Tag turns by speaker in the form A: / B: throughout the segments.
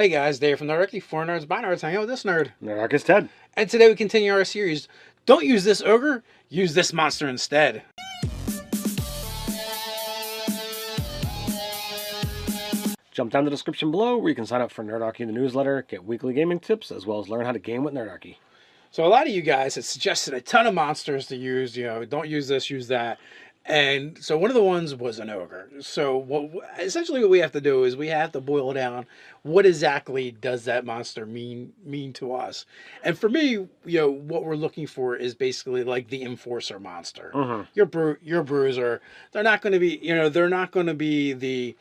A: Hey guys, Dave from Nerdarchy, 4 nerds by nerds, hang out with this nerd.
B: Nerdarchy's Ted.
A: And today we continue our series, Don't Use This Ogre, Use This Monster Instead.
B: Jump down to the description below where you can sign up for Nerdarchy the newsletter, get weekly gaming tips, as well as learn how to game with Nerdarchy.
A: So a lot of you guys have suggested a ton of monsters to use, don't use this, use that. And so one of the ones was an ogre. So essentially what we have to do is we have to boil down what exactly does that monster mean to us. And for me, what we're looking for is basically like the enforcer monster.
B: Mm-hmm.
A: Your bruiser. They're not going to be, they're not going to be the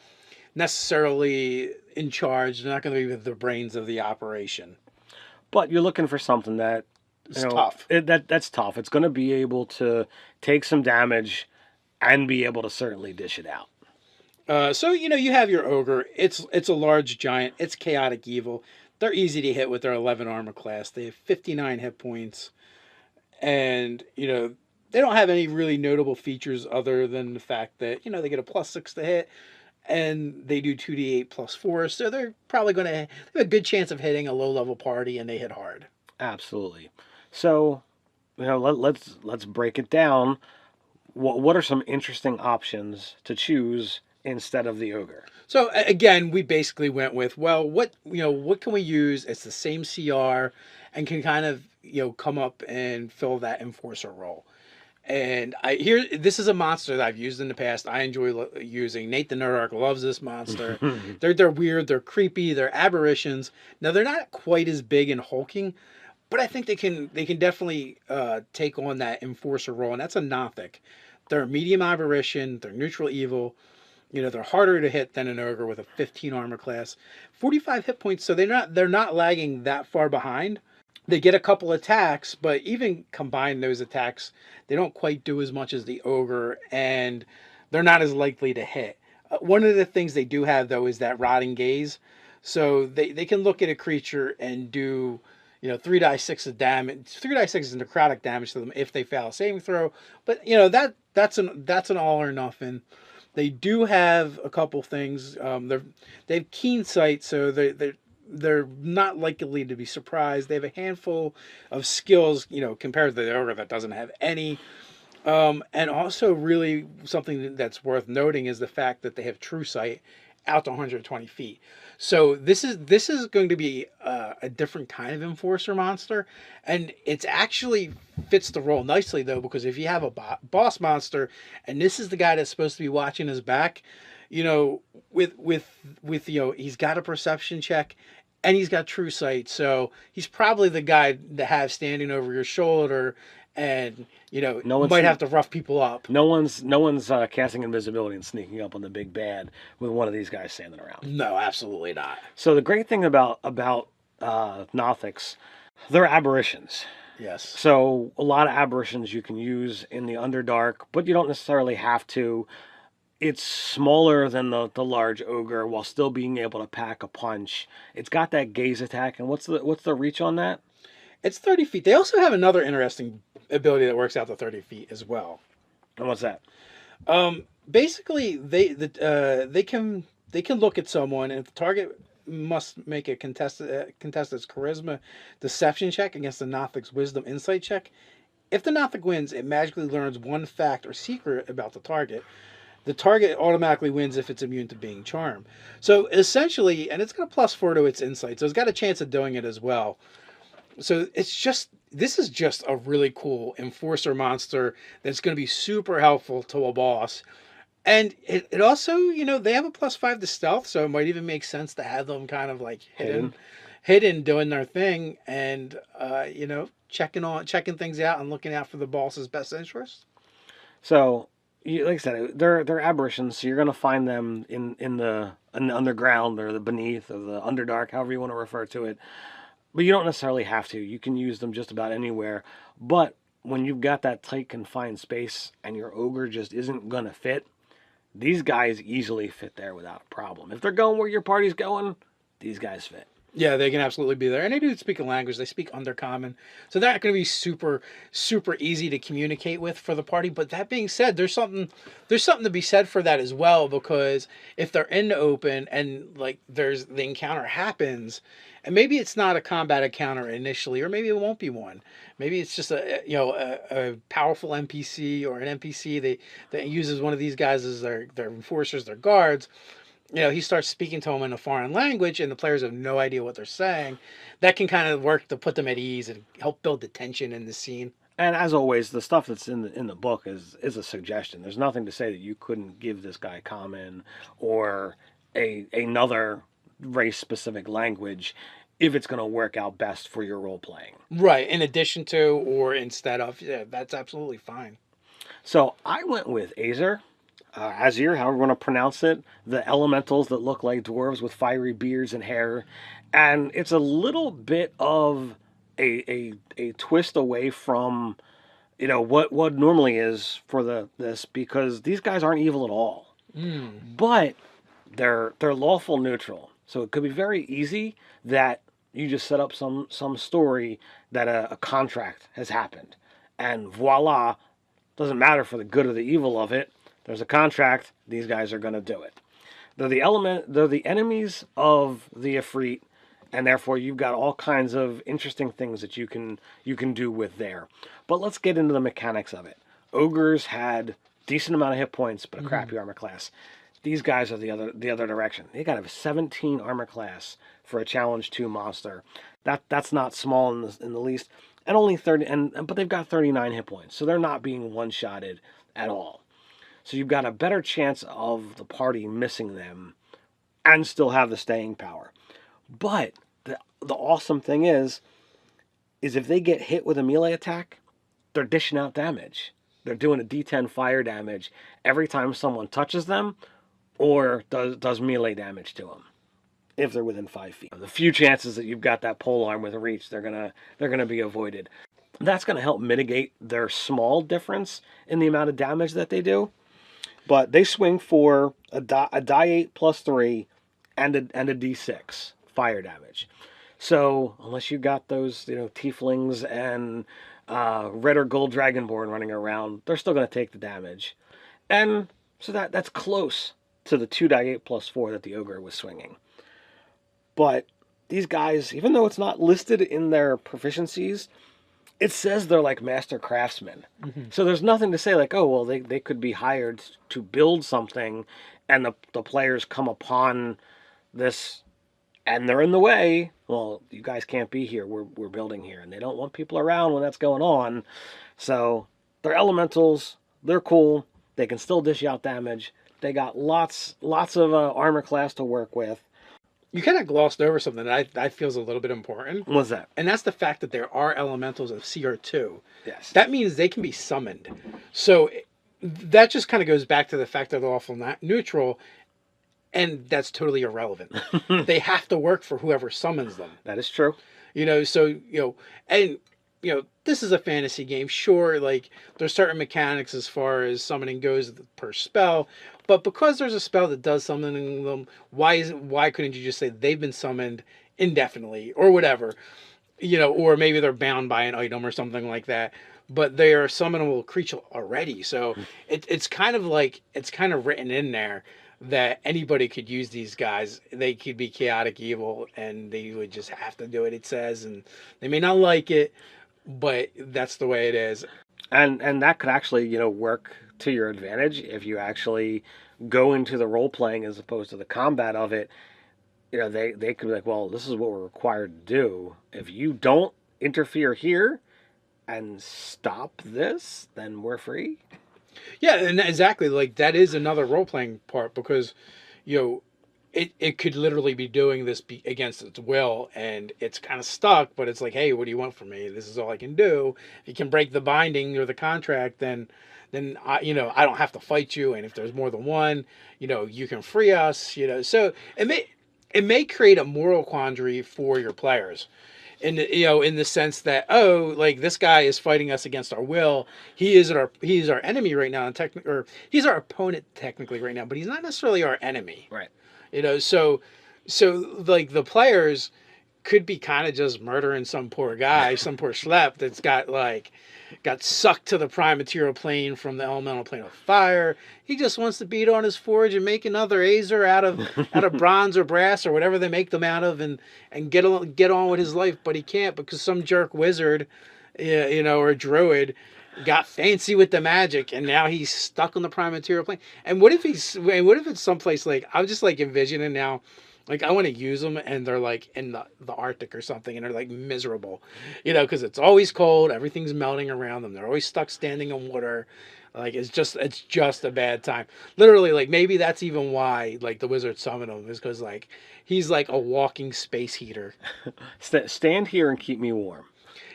A: necessarily in charge. They're not going to be the brains of the operation.
B: But you're looking for something that
A: it's tough.
B: That's tough. It's going to be able to take some damage and be able to certainly dish it out.
A: So you have your ogre. It's a large giant. It's chaotic evil. They're easy to hit with their 11 armor class. They have 59 hit points, and they don't have any really notable features other than the fact that they get a +6 to hit, and they do 2d8 +4. So they're probably going to have a good chance of hitting a low-level party, and they hit hard.
B: Absolutely. So let's break it down. What are some interesting options to choose instead of the ogre?
A: So again, we basically went with, well, what can we use? It's the same CR and can kind of come up and fill that enforcer role. And this is a monster that I've used in the past. I enjoy using. Nate the Nerdarch loves this monster. They're weird. They're creepy. They're aberrations. Now they're not quite as big and hulking, but I think they can definitely take on that enforcer role, and that's a Nothic. They're a medium aberration. They're neutral evil. They're harder to hit than an ogre with a 15 armor class, 45 hit points. So they're not lagging that far behind. They get a couple attacks, but even combine those attacks, they don't quite do as much as the ogre, and they're not as likely to hit. One of the things they do have though is that rotting gaze, so they can look at a creature and do 3d6 of damage, 3d6 is necrotic damage to them if they fail a saving throw. But that's an all or nothing. They do have a couple things. They have keen sight, so they're not likely to be surprised. They have a handful of skills, compared to the ogre that doesn't have any. And also, really, something that's worth noting is the fact that they have true sight out to 120 feet. So this is going to be a different kind of enforcer monster, and it's actually fits the role nicely though, because if you have a boss monster and this is the guy that's supposed to be watching his back, with he's got a perception check and he's got true sight, so he's probably the guy to have standing over your shoulder. And might have to rough people up.
B: No one's casting invisibility and sneaking up on the big bad with one of these guys standing around.
A: No, absolutely not.
B: So the great thing about Nothics, they're aberrations.
A: Yes.
B: So a lot of aberrations you can use in the Underdark, but you don't necessarily have to. It's smaller than the large ogre while still being able to pack a punch. It's got that gaze attack, and what's the reach on that?
A: It's 30 feet. They also have another interesting ability that works out to 30 feet as well.
B: And what's that?
A: Basically, they can look at someone, and the target must make a contestant's charisma deception check against the Nothic's wisdom insight check. If the Nothic wins, it magically learns one fact or secret about the target. The target automatically wins if it's immune to being charmed. So essentially, and it's got a +4 to its insight, so it's got a chance of doing it as well. So this is just a really cool enforcer monster that's going to be super helpful to a boss. And it also, they have a +5 to stealth, so it might even make sense to have them kind of like hidden doing their thing, and checking things out and looking out for the boss's best interest.
B: So, like I said, they're aberrations, so you're going to find them in the underground or the beneath or the Underdark, however you want to refer to it. But you don't necessarily have to. You can use them just about anywhere. But when you've got that tight confined space and your ogre just isn't going to fit, these guys easily fit there without a problem. If they're going where your party's going, these guys fit.
A: Yeah, they can absolutely be there, and they do speak a language. They speak Undercommon, so they're not going to be super easy to communicate with for the party. But that being said, there's something to be said for that as well, because if they're in the open and like there's the encounter happens, and maybe it's not a combat encounter initially, or maybe it won't be one. Maybe it's just a powerful NPC or an NPC that uses one of these guys as their enforcers, their guards. He starts speaking to them in a foreign language and the players have no idea what they're saying. That can kind of work to put them at ease and help build the tension in the scene.
B: And as always, the stuff that's in the book is a suggestion. There's nothing to say that you couldn't give this guy common or another race specific language if it's going to work out best for your role playing.
A: Right, in addition to or instead of. Yeah, that's absolutely fine.
B: So I went with Azer. Azer, however you want to pronounce it, the elementals that look like dwarves with fiery beards and hair. And it's a little bit of a twist away from, what normally is for this, because these guys aren't evil at all. But they're lawful neutral. So it could be very easy that you just set up some story that a contract has happened. And voila, doesn't matter for the good or the evil of it. There's a contract. These guys are going to do it. They're the enemies of the Ifrit, and therefore you've got all kinds of interesting things that you can do with there. But let's get into the mechanics of it. Ogres had decent amount of hit points, but a crappy armor class. These guys are the other direction. They got a 17 armor class for a challenge 2 monster. That's not small in the least, and only 30. But they've got 39 hit points, so they're not being one-shotted at all. So you've got a better chance of the party missing them and still have the staying power. But the awesome thing is if they get hit with a melee attack, they're dishing out damage. They're doing a D10 fire damage every time someone touches them or does melee damage to them if they're within 5 feet. The few chances that you've got that polearm with a reach, they're gonna be avoided. That's going to help mitigate their small difference in the amount of damage that they do. But they swing for a die 8 plus 3 and a D6 fire damage. So unless you got those tieflings and red or gold dragonborn running around, they're still going to take the damage. And so that's close to the 2 die 8 plus 4 that the ogre was swinging. But these guys, even though it's not listed in their proficiencies, it says they're like master craftsmen. So there's nothing to say like, oh, well, they could be hired to build something and the players come upon this and they're in the way. Well, you guys can't be here. We're building here. And they don't want people around when that's going on. So they're elementals. They're cool. They can still dish out damage. They got lots of armor class to work with.
A: You kind of glossed over something that I feel is a little bit important.
B: What's that?
A: And that's the fact that there are elementals of CR2.
B: Yes.
A: That means they can be summoned. So that just kind of goes back to the fact that they're lawful neutral, and that's totally irrelevant. They have to work for whoever summons them.
B: That is true.
A: And this is a fantasy game. Sure, like there's certain mechanics as far as summoning goes per spell, but because there's a spell that does summoning them, why couldn't you just say they've been summoned indefinitely or whatever? Or maybe they're bound by an item or something like that. But they are a summonable creature already, so it's kind of written in there that anybody could use these guys. They could be chaotic evil, and they would just have to do what it says, and they may not like it, but that's the way it is.
B: And that could actually, work to your advantage if you actually go into the role playing as opposed to the combat of it. They could be like, well, this is what we're required to do. If you don't interfere here and stop this, then we're free.
A: Yeah, and exactly, like that is another role playing part, because it could literally be doing this against its will, and it's kind of stuck, but it's like, hey, what do you want from me? This is all I can do. If you can break the binding or the contract, then I don't have to fight you, and if there's more than one, you can free us, So it may create a moral quandary for your players. In the sense that, oh, like this guy is fighting us against our will. He is our enemy right now, or he's our opponent technically right now, but he's not necessarily our enemy.
B: Right.
A: So like the players, could be kind of just murdering some poor guy, some poor schlep that's got sucked to the prime material plane from the elemental plane of fire. He just wants to beat on his forge and make another Azer out of bronze or brass or whatever they make them out of, and get on with his life, but he can't because some jerk wizard, or druid got fancy with the magic, and now he's stuck on the prime material plane. And what if it's someplace like, I'm just like envisioning now, like I want to use them and they're like in the Arctic or something, and they're like miserable, because it's always cold, everything's melting around them, they're always stuck standing in water. Like it's just a bad time. Literally, like maybe that's even why like the wizard summoned him, is because like he's like a walking space heater.
B: Stand here and keep me warm.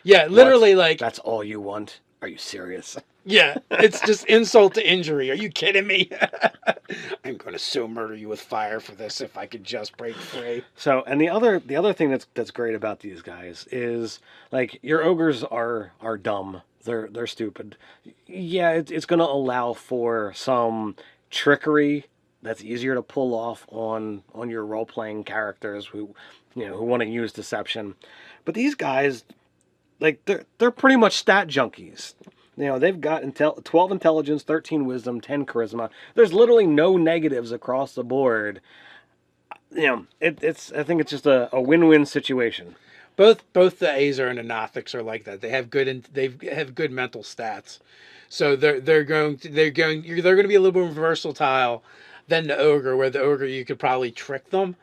A: Yeah, literally, like
B: that's all you want. Are you serious?
A: Yeah, it's just insult to injury. Are you kidding me? I'm going to so murder you with fire for this if I could just break free.
B: So, and the other thing that's great about these guys is like your ogres are dumb. They're stupid. Yeah, it's going to allow for some trickery that's easier to pull off on your role playing characters who want to use deception. But these guys, like they're pretty much stat junkies. They've got 12 intelligence, 13 wisdom, 10 charisma. There's literally no negatives across the board. I think it's just a win-win situation.
A: Both the Azer and the Nothics are like that. They have good mental stats, so they're going to be a little more versatile than the ogre. Where the ogre you could probably trick them.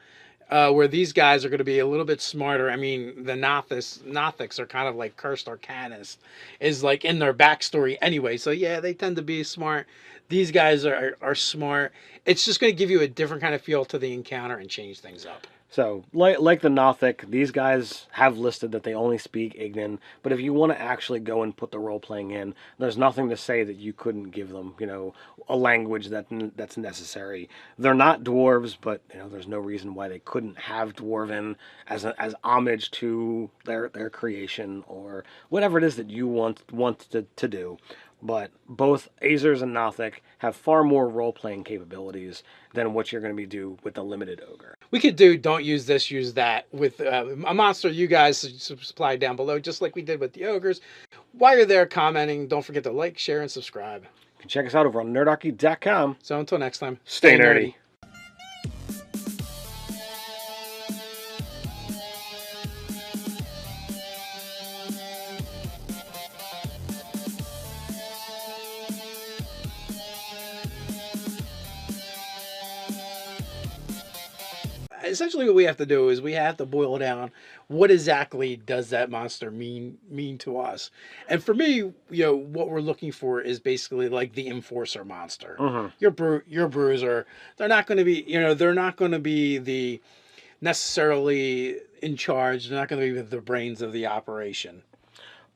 A: Where these guys are going to be a little bit smarter. I mean, the Nothics are kind of like cursed arcanists, is like in their backstory anyway. So yeah, they tend to be smart. These guys are smart. It's just going to give you a different kind of feel to the encounter and change things up.
B: So, like the Nothic, these guys have listed that they only speak Ignan, but if you want to actually go and put the role-playing in, there's nothing to say that you couldn't give them, a language that's necessary. They're not dwarves, but, there's no reason why they couldn't have Dwarven as homage to their creation, or whatever it is that you want to do. But both Azers and Nothic have far more role-playing capabilities than what you're going to be do with the limited ogre.
A: We could do don't use this, use that with a monster you guys supply down below, just like we did with the ogres. While you're there commenting, don't forget to like, share, and subscribe.
B: You can check us out over on Nerdarchy.com.
A: So until next time,
B: stay nerdy.
A: Essentially what we have to do is we have to boil down what exactly does that monster mean to us. And for me, what we're looking for is basically like the enforcer monster.
B: Mm-hmm.
A: Your bruiser, they're not going to be, they're not going to be the necessarily in charge. They're not going to be the brains of the operation.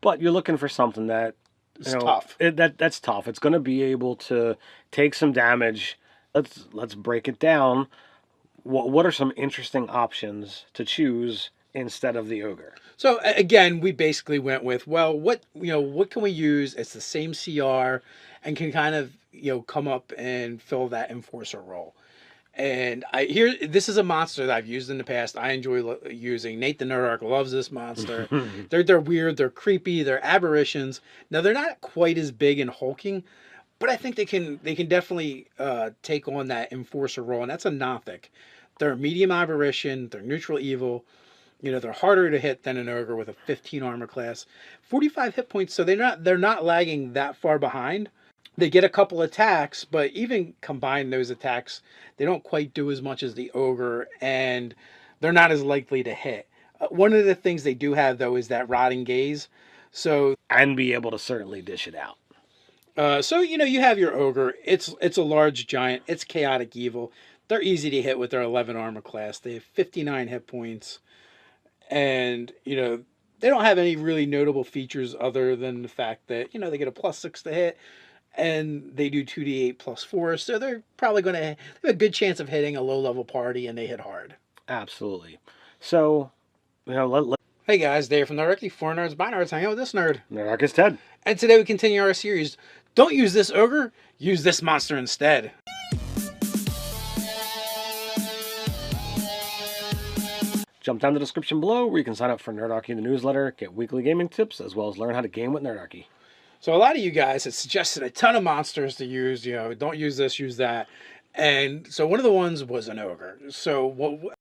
B: But you're looking for something that
A: it's tough.
B: That's tough. It's going to be able to take some damage. Let's break it down. What are some interesting options to choose instead of the ogre?
A: So again, we basically went with, well, what can we use? It's the same CR and can kind of come up and fill that enforcer role. And this is a monster that I've used in the past. I enjoy using. Nate the Nerdarch loves this monster. They're weird. They're creepy. They're aberrations. Now they're not quite as big and hulking, but I think they can definitely take on that enforcer role, and that's a Nothic. They're a medium aberration. They're neutral evil. They're harder to hit than an ogre with a 15 armor class, 45 hit points. So they're not lagging that far behind. They get a couple attacks, but even combine those attacks, they don't quite do as much as the ogre, and they're not as likely to hit. One of the things they do have though is that rotting gaze,
B: and be able to certainly dish it out.
A: So you have your ogre. It's a large giant. It's chaotic evil. They're easy to hit with their 11 armor class. They have 59 hit points, and they don't have any really notable features other than the fact that they get a +6 to hit, and they do 2d8 +4. So they're probably going to have a good chance of hitting a low-level party, and they hit hard.
B: Absolutely. So
A: Hey guys, Dave from Nerdarchy, 4 nerds by nerds. Hang out with this nerd.
B: Nerdarchy's Ted.
A: And today we continue our series. Don't use this ogre. Use this monster instead.
B: jump down the description below where you can sign up for Nerdarchy the newsletter, get weekly gaming tips, as well as learn how to game with Nerdarchy.
A: So a lot of you guys had suggested a ton of monsters to use. Don't use this, use that. And so one of the ones was an ogre. So what